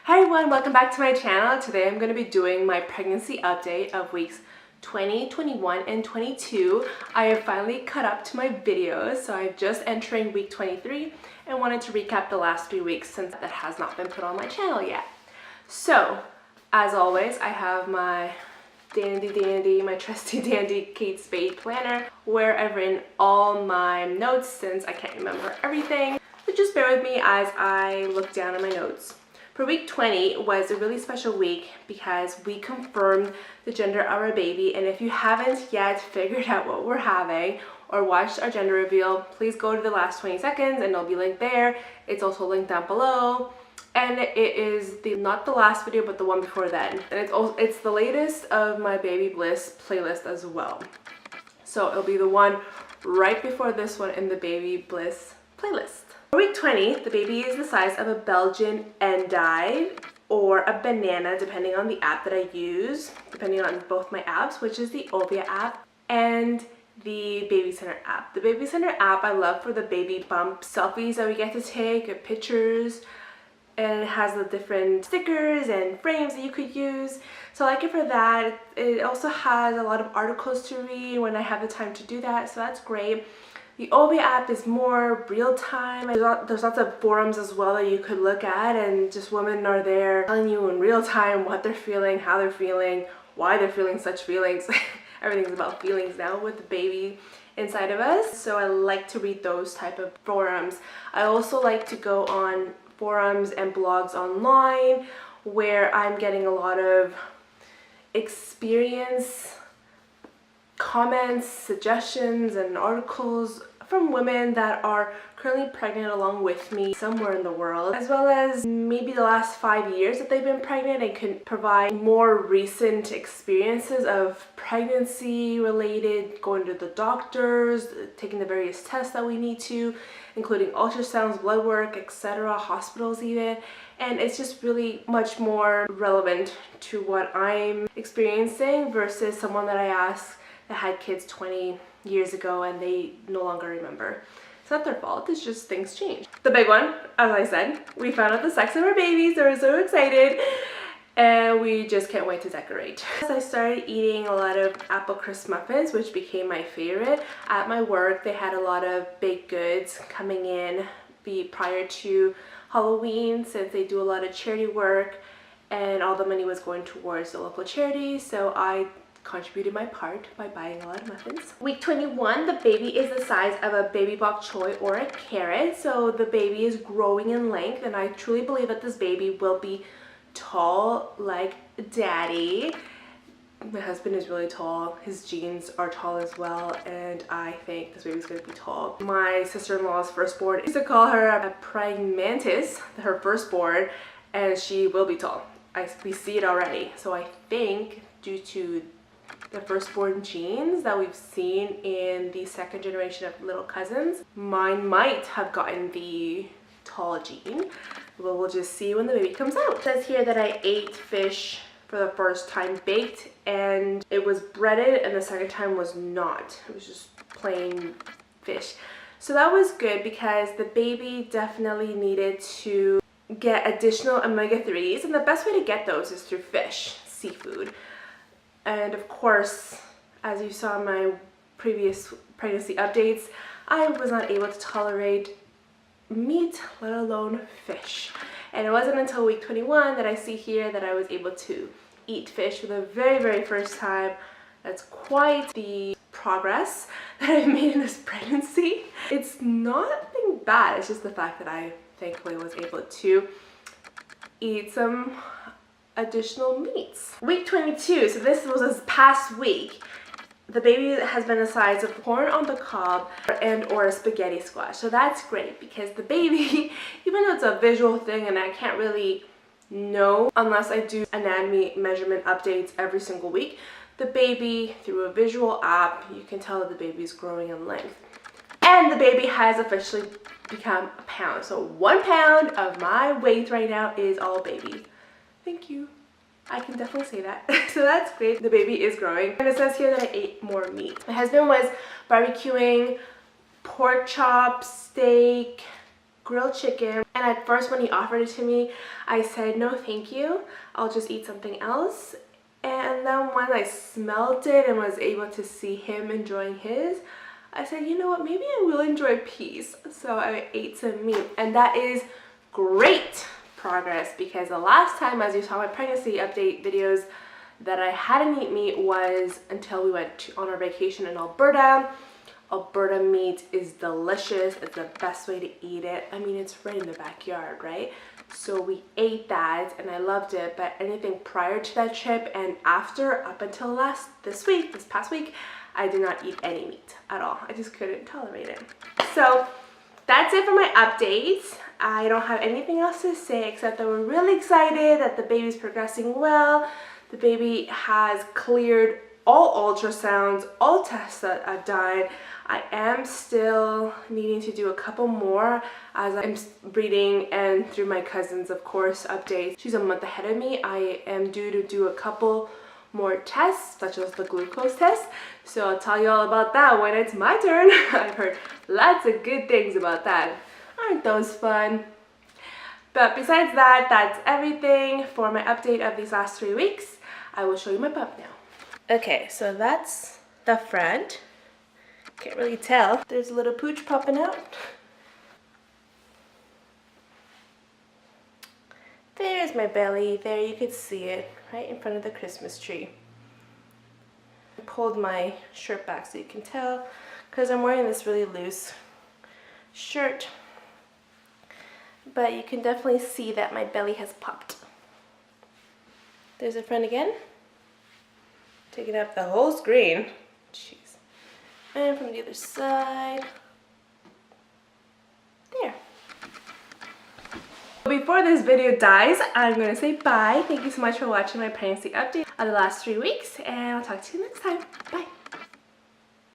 Hi everyone, welcome back to my channel. Today I'm going to be doing my pregnancy update of weeks 20, 21, and 22. I have finally caught up to my videos, so I'm just entering week 23 and wanted to recap the last 3 weeks since that has not been put on my channel yet. So, as always, I have my my trusty dandy Kate Spade planner where I've written all my notes since I can't remember everything. So just bear with me as I look down at my notes. For week 20 was a really special week because we confirmed the gender of our baby, and if you haven't yet figured out what we're having or watched our gender reveal, please go to the last 20 seconds and it'll be linked there. It's also linked down below, and it is not the last video but the one before then, and it's the latest of my Baby Bliss playlist as well. So it'll be the one right before this one in the Baby Bliss playlist. For week 20, the baby is the size of a Belgian endive or a banana, depending on the app that I use, depending on both my apps, which is the Ovia app and the Baby Center app. The Baby Center app I love for the baby bump selfies that we get to take, pictures, and it has the different stickers and frames that you could use. So I like it for that. It also has a lot of articles to read when I have the time to do that, so that's great. The Ovia app is more real-time. There's lots of forums as well that you could look at, and just women are there telling you in real time what they're feeling, how they're feeling, why they're feeling such feelings. Everything's about feelings now with the baby inside of us, so I like to read those type of forums. I also like to go on forums and blogs online where I'm getting a lot of experience, comments, suggestions, and articles from women that are currently pregnant along with me somewhere in the world, as well as maybe the last 5 years that they've been pregnant and can provide more recent experiences of pregnancy related, going to the doctors, taking the various tests that we need to, including ultrasounds, blood work, etc., hospitals even. And it's just really much more relevant to what I'm experiencing versus someone that I asked that had kids 20 years ago and they no longer remember. It's not their fault, it's just things change. The big one, as I said, we found out the sex of our babies, so we're so excited, and we just can't wait to decorate. I started eating a lot of apple crisp muffins, which became my favorite. At my work, they had a lot of baked goods coming in prior to Halloween, since they do a lot of charity work and all the money was going towards the local charity, so I contributed my part by buying a lot of muffins. Week 21, the baby is the size of a baby bok choy or a carrot, so the baby is growing in length, and I truly believe that this baby will be tall like daddy. My husband is really tall, his genes are tall as well, and I think this baby's gonna be tall. My sister-in-law's firstborn, I used to call her a praying mantis, her firstborn, and she will be tall. We see it already, so I think due to the firstborn genes that we've seen in the second generation of little cousins, mine might have gotten the tall gene. Well, we'll just see when the baby comes out. It says here that I ate fish for the first time baked, and it was breaded, and the second time was not. It was just plain fish. So that was good because the baby definitely needed to get additional omega-3s, and the best way to get those is through fish, seafood. And of course, as you saw in my previous pregnancy updates, I was not able to tolerate meat, let alone fish. And it wasn't until week 21 that I see here that I was able to eat fish for the very, very first time. That's quite the progress that I've made in this pregnancy. It's nothing bad, it's just the fact that I thankfully was able to eat some additional meats. Week 22, so this was this past week, the baby has been the size of corn on the cob and or a spaghetti squash. So that's great because the baby, even though it's a visual thing and I can't really know unless I do anatomy measurement updates every single week, the baby, through a visual app, you can tell that the baby is growing in length. And the baby has officially become a pound. So 1 pound of my weight right now is all baby. Thank you. I can definitely say that. So that's great. The baby is growing. And it says here that I ate more meat. My husband was barbecuing pork chop, steak, grilled chicken, and at first when he offered it to me, I said no thank you, I'll just eat something else. And then when I smelled it and was able to see him enjoying his, I said, you know what, maybe I will enjoy peas. So I ate some meat, and that is great progress, because the last time, as you saw my pregnancy update videos, that I hadn't eaten meat was until we went on our vacation in Alberta. Alberta meat is delicious. It's the best way to eat it. I mean, it's right in the backyard, right? So we ate that and I loved it, but anything prior to that trip and after, up until this past week, I did not eat any meat at all. I just couldn't tolerate it. So that's it for my updates. I don't have anything else to say except that we're really excited that the baby's progressing well. The baby has cleared all ultrasounds, all tests that I've done. I am still needing to do a couple more as I'm breeding, and through my cousins, of course, updates. She's a month ahead of me. I am due to do a couple more tests, such as the glucose test. So I'll tell you all about that when it's my turn. I've heard lots of good things about that. Aren't those fun? But besides that, that's everything for my update of these last 3 weeks. I will show you my pup now. Okay, so that's the front. Can't really tell. There's a little pooch popping out. There's my belly. There, you could see it right in front of the Christmas tree. I pulled my shirt back so you can tell, because I'm wearing this really loose shirt. But you can definitely see that my belly has popped. There's the front again. Taking up the whole screen. Jeez. And from the other side. There. Before this video dies, I'm going to say bye. Thank you so much for watching my pregnancy update of the last 3 weeks, and I'll talk to you next time. Bye.